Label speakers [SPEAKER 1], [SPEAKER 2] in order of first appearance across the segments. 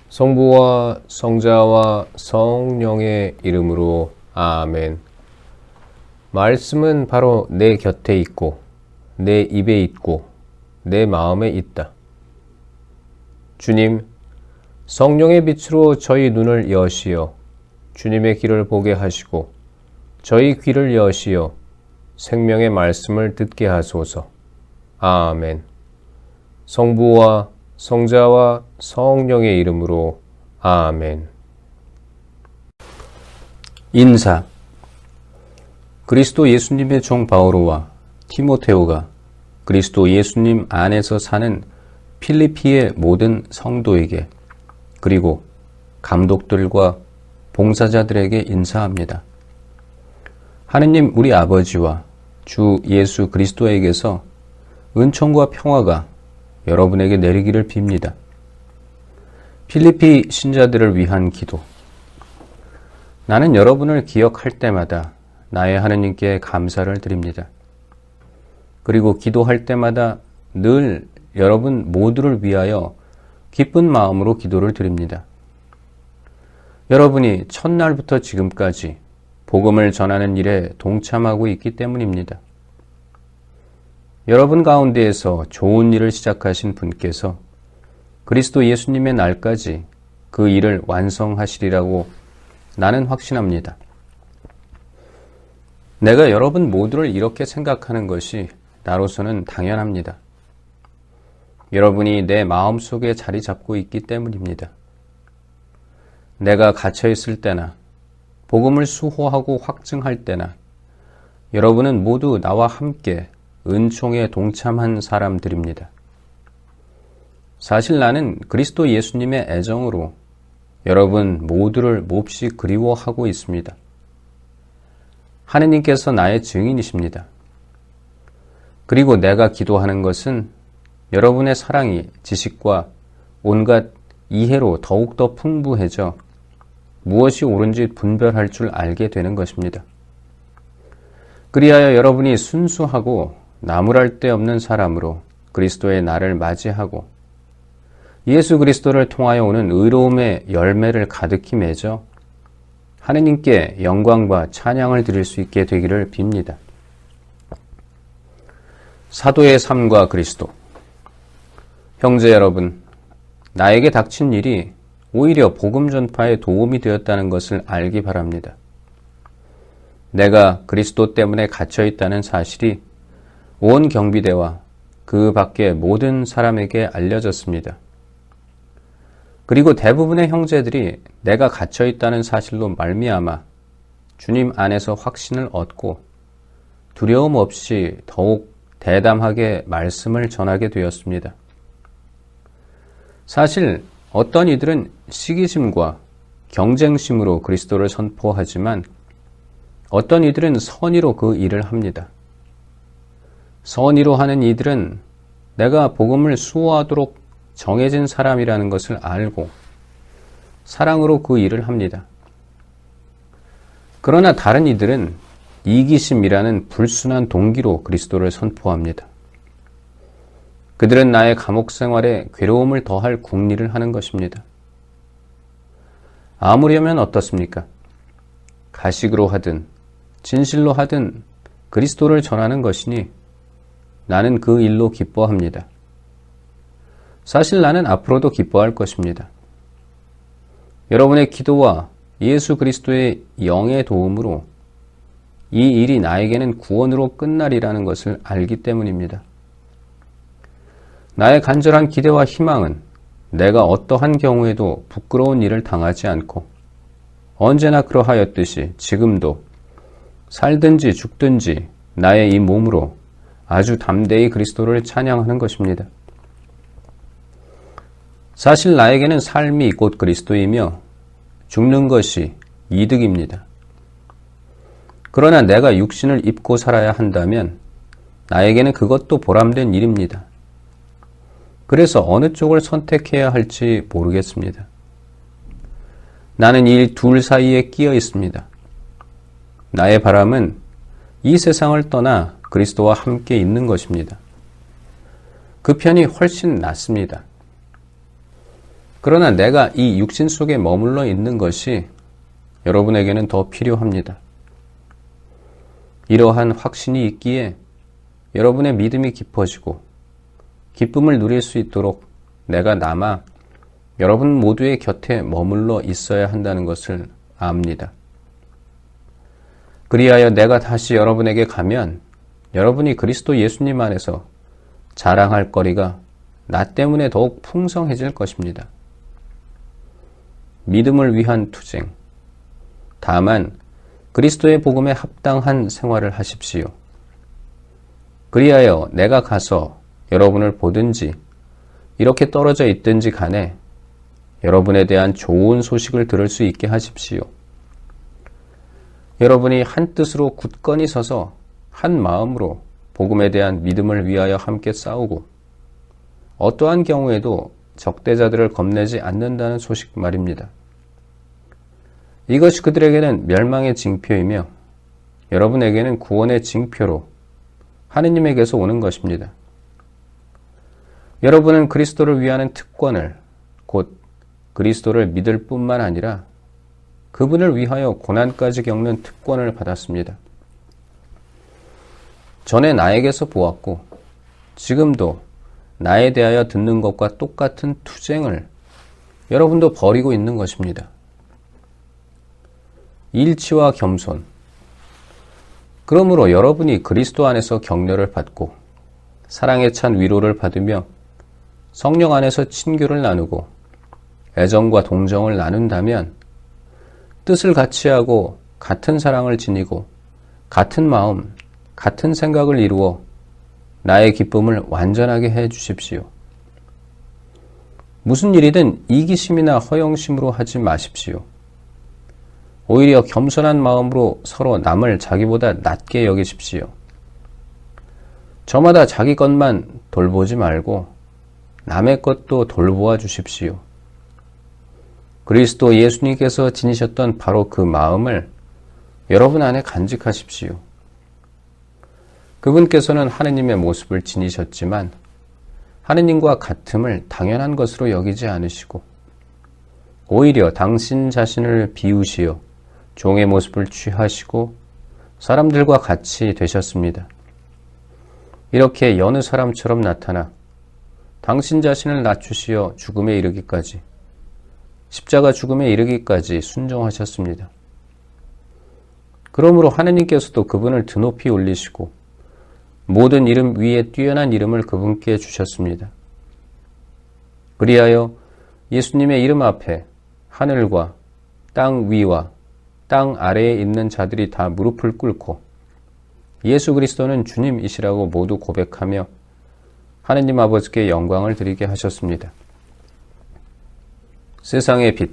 [SPEAKER 1] 성부와 성자와 성령의 이름으로 아멘. 말씀은 바로 내 곁에 있고 내 입에 있고 내 마음에 있다. 주님, 성령의 빛으로 저희 눈을 여시어 주님의 길을 보게 하시고 저희 귀를 여시어 생명의 말씀을 듣게 하소서. 아멘. 성부와 성자와 성령의 이름으로 아멘.
[SPEAKER 2] 인사. 그리스도 예수님의 종 바오로와 티모테오가 그리스도 예수님 안에서 사는 필리피의 모든 성도에게 그리고 감독들과 봉사자들에게 인사합니다. 하느님 우리 아버지와 주 예수 그리스도에게서 은총과 평화가 여러분에게 내리기를 빕니다. 필리피 신자들을 위한 기도. 나는 여러분을 기억할 때마다 나의 하느님께 감사를 드립니다. 그리고 기도할 때마다 늘 여러분 모두를 위하여 기쁜 마음으로 기도를 드립니다. 여러분이 첫날부터 지금까지 복음을 전하는 일에 동참하고 있기 때문입니다. 여러분 가운데에서 좋은 일을 시작하신 분께서 그리스도 예수님의 날까지 그 일을 완성하시리라고 나는 확신합니다. 내가 여러분 모두를 이렇게 생각하는 것이 나로서는 당연합니다. 여러분이 내 마음속에 자리 잡고 있기 때문입니다. 내가 갇혀 있을 때나 복음을 수호하고 확증할 때나 여러분은 모두 나와 함께 은총에 동참한 사람들입니다. 사실 나는 그리스도 예수님의 애정으로 여러분 모두를 몹시 그리워하고 있습니다. 하느님께서 나의 증인이십니다. 그리고 내가 기도하는 것은 여러분의 사랑이 지식과 온갖 이해로 더욱더 풍부해져 무엇이 옳은지 분별할 줄 알게 되는 것입니다. 그리하여 여러분이 순수하고 나무랄 데 없는 사람으로 그리스도의 날을 맞이하고 예수 그리스도를 통하여 오는 의로움의 열매를 가득히 맺어 하느님께 영광과 찬양을 드릴 수 있게 되기를 빕니다. 사도의 삶과 그리스도. 형제 여러분, 나에게 닥친 일이 오히려 복음 전파에 도움이 되었다는 것을 알기 바랍니다. 내가 그리스도 때문에 갇혀 있다는 사실이 온 경비대와 그 밖의 모든 사람에게 알려졌습니다. 그리고 대부분의 형제들이 내가 갇혀 있다는 사실로 말미암아 주님 안에서 확신을 얻고 두려움 없이 더욱 대담하게 말씀을 전하게 되었습니다. 사실 어떤 이들은 시기심과 경쟁심으로 그리스도를 선포하지만 어떤 이들은 선의로 그 일을 합니다. 선의로 하는 이들은 내가 복음을 수호하도록 정해진 사람이라는 것을 알고 사랑으로 그 일을 합니다. 그러나 다른 이들은 이기심이라는 불순한 동기로 그리스도를 선포합니다. 그들은 나의 감옥 생활에 괴로움을 더할 궁리를 하는 것입니다. 아무려면 어떻습니까? 가식으로 하든 진실로 하든 그리스도를 전하는 것이니 나는 그 일로 기뻐합니다. 사실 나는 앞으로도 기뻐할 것입니다. 여러분의 기도와 예수 그리스도의 영의 도움으로 이 일이 나에게는 구원으로 끝날이라는 것을 알기 때문입니다. 나의 간절한 기대와 희망은 내가 어떠한 경우에도 부끄러운 일을 당하지 않고 언제나 그러하였듯이 지금도 살든지 죽든지 나의 이 몸으로 아주 담대히 그리스도를 찬양하는 것입니다. 사실 나에게는 삶이 곧 그리스도이며 죽는 것이 이득입니다. 그러나 내가 육신을 입고 살아야 한다면 나에게는 그것도 보람된 일입니다. 그래서 어느 쪽을 선택해야 할지 모르겠습니다. 나는 이 둘 사이에 끼어 있습니다. 나의 바람은 이 세상을 떠나 그리스도와 함께 있는 것입니다. 그 편이 훨씬 낫습니다. 그러나 내가 이 육신 속에 머물러 있는 것이 여러분에게는 더 필요합니다. 이러한 확신이 있기에 여러분의 믿음이 깊어지고 기쁨을 누릴 수 있도록 내가 남아 여러분 모두의 곁에 머물러 있어야 한다는 것을 압니다. 그리하여 내가 다시 여러분에게 가면 여러분이 그리스도 예수님 안에서 자랑할 거리가 나 때문에 더욱 풍성해질 것입니다. 믿음을 위한 투쟁. 다만 그리스도의 복음에 합당한 생활을 하십시오. 그리하여 내가 가서 여러분을 보든지 이렇게 떨어져 있든지 간에 여러분에 대한 좋은 소식을 들을 수 있게 하십시오. 여러분이 한 뜻으로 굳건히 서서 한 마음으로 복음에 대한 믿음을 위하여 함께 싸우고 어떠한 경우에도 적대자들을 겁내지 않는다는 소식 말입니다. 이것이 그들에게는 멸망의 징표이며 여러분에게는 구원의 징표로 하느님에게서 오는 것입니다. 여러분은 그리스도를 위하는 특권을 곧 그리스도를 믿을 뿐만 아니라 그분을 위하여 고난까지 겪는 특권을 받았습니다. 전에 나에게서 보았고 지금도 나에 대하여 듣는 것과 똑같은 투쟁을 여러분도 벌이고 있는 것입니다. 일치와 겸손. 그러므로 여러분이 그리스도 안에서 격려를 받고 사랑에 찬 위로를 받으며 성령 안에서 친교를 나누고 애정과 동정을 나눈다면 뜻을 같이 하고 같은 사랑을 지니고 같은 마음, 같은 생각을 이루어 나의 기쁨을 완전하게 해 주십시오. 무슨 일이든 이기심이나 허영심으로 하지 마십시오. 오히려 겸손한 마음으로 서로 남을 자기보다 낮게 여기십시오. 저마다 자기 것만 돌보지 말고 남의 것도 돌보아 주십시오. 그리스도 예수님께서 지니셨던 바로 그 마음을 여러분 안에 간직하십시오. 그분께서는 하느님의 모습을 지니셨지만 하느님과 같음을 당연한 것으로 여기지 않으시고 오히려 당신 자신을 비우시어 종의 모습을 취하시고 사람들과 같이 되셨습니다. 이렇게 여느 사람처럼 나타나 당신 자신을 낮추시어 죽음에 이르기까지 십자가 죽음에 이르기까지 순종하셨습니다. 그러므로 하느님께서도 그분을 드높이 올리시고 모든 이름 위에 뛰어난 이름을 그분께 주셨습니다. 그리하여 예수님의 이름 앞에 하늘과 땅 위와 땅 아래에 있는 자들이 다 무릎을 꿇고 예수 그리스도는 주님이시라고 모두 고백하며 하느님 아버지께 영광을 드리게 하셨습니다. 세상의 빛,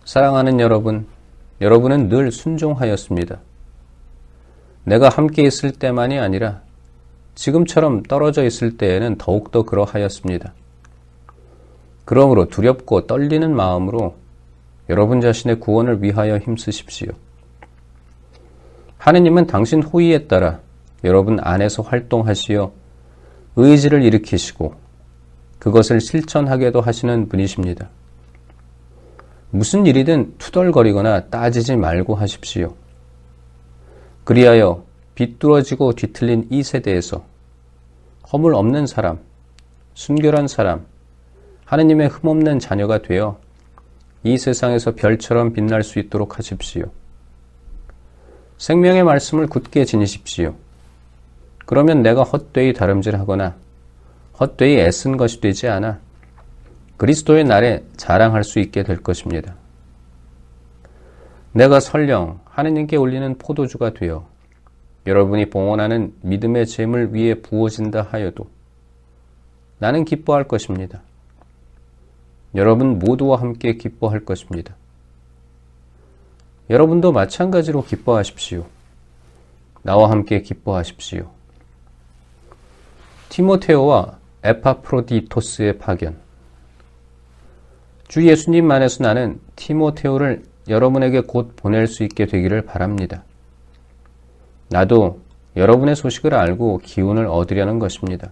[SPEAKER 2] 사랑하는 여러분, 여러분은 늘 순종하였습니다. 내가 함께 있을 때만이 아니라 지금처럼 떨어져 있을 때에는 더욱더 그러하였습니다. 그러므로 두렵고 떨리는 마음으로 여러분 자신의 구원을 위하여 힘쓰십시오. 하느님은 당신 호의에 따라 여러분 안에서 활동하시어 의지를 일으키시고 그것을 실천하게도 하시는 분이십니다. 무슨 일이든 투덜거리거나 따지지 말고 하십시오. 그리하여 비뚤어지고 뒤틀린 이 세대에서 허물 없는 사람, 순결한 사람, 하느님의 흠없는 자녀가 되어 이 세상에서 별처럼 빛날 수 있도록 하십시오. 생명의 말씀을 굳게 지니십시오. 그러면 내가 헛되이 다름질하거나 헛되이 애쓴 것이 되지 않아 그리스도의 날에 자랑할 수 있게 될 것입니다. 내가 설령 하느님께 올리는 포도주가 되어 여러분이 봉헌하는 믿음의 재물 위에 부어진다 하여도 나는 기뻐할 것입니다. 여러분 모두와 함께 기뻐할 것입니다. 여러분도 마찬가지로 기뻐하십시오. 나와 함께 기뻐하십시오. 티모테오와 에파프로디토스의 파견. 주 예수님 안에서 나는 티모테오를 여러분에게 곧 보낼 수 있게 되기를 바랍니다. 나도 여러분의 소식을 알고 기운을 얻으려는 것입니다.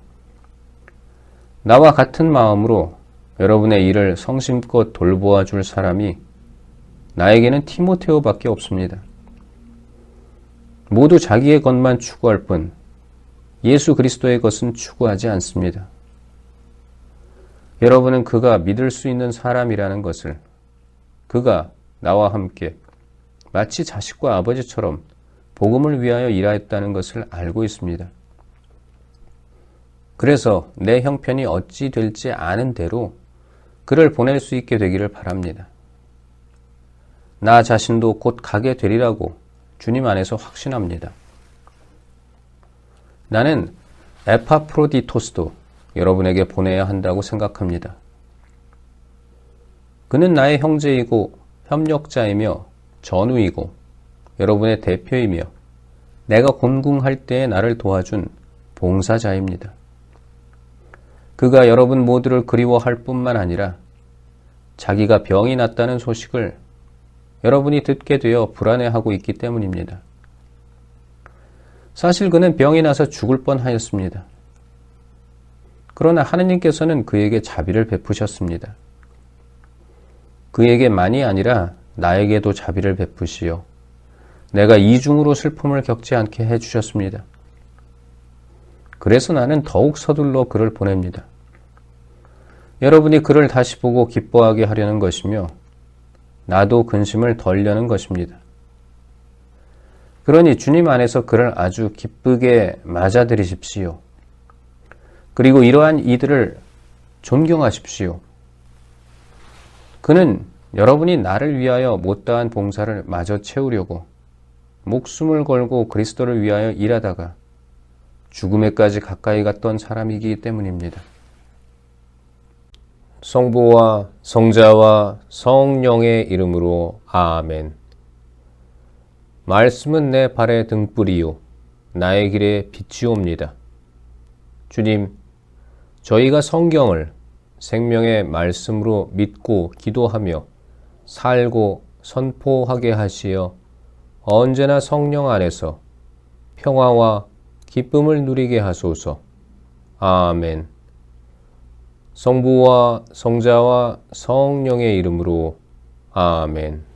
[SPEAKER 2] 나와 같은 마음으로 여러분의 일을 성심껏 돌보아 줄 사람이 나에게는 티모테오밖에 없습니다. 모두 자기의 것만 추구할 뿐 예수 그리스도의 것은 추구하지 않습니다. 여러분은 그가 믿을 수 있는 사람이라는 것을, 그가 나와 함께 마치 자식과 아버지처럼 복음을 위하여 일하였다는 것을 알고 있습니다. 그래서 내 형편이 어찌 될지 아는 대로 그를 보낼 수 있게 되기를 바랍니다. 나 자신도 곧 가게 되리라고 주님 안에서 확신합니다. 나는 에파프로디토스도 여러분에게 보내야 한다고 생각합니다. 그는 나의 형제이고 협력자이며 전우이고 여러분의 대표이며 내가 곤궁할 때에 나를 도와준 봉사자입니다. 그가 여러분 모두를 그리워할 뿐만 아니라 자기가 병이 났다는 소식을 여러분이 듣게 되어 불안해하고 있기 때문입니다. 사실 그는 병이 나서 죽을 뻔하였습니다. 그러나 하느님께서는 그에게 자비를 베푸셨습니다. 그에게만이 아니라 나에게도 자비를 베푸시어 내가 이중으로 슬픔을 겪지 않게 해주셨습니다. 그래서 나는 더욱 서둘러 그를 보냅니다. 여러분이 그를 다시 보고 기뻐하게 하려는 것이며 나도 근심을 덜려는 것입니다. 그러니 주님 안에서 그를 아주 기쁘게 맞아들이십시오. 그리고 이러한 이들을 존경하십시오. 그는 여러분이 나를 위하여 못다한 봉사를 마저 채우려고 목숨을 걸고 그리스도를 위하여 일하다가 죽음에까지 가까이 갔던 사람이기 때문입니다.
[SPEAKER 1] 성부와 성자와 성령의 이름으로 아멘. 말씀은 내 발의 등불이요 나의 길에 빛이옵니다. 주님, 저희가 성경을 생명의 말씀으로 믿고 기도하며 살고 선포하게 하시어 언제나 성령 안에서 평화와 기쁨을 누리게 하소서. 아멘. 성부와 성자와 성령의 이름으로 아멘.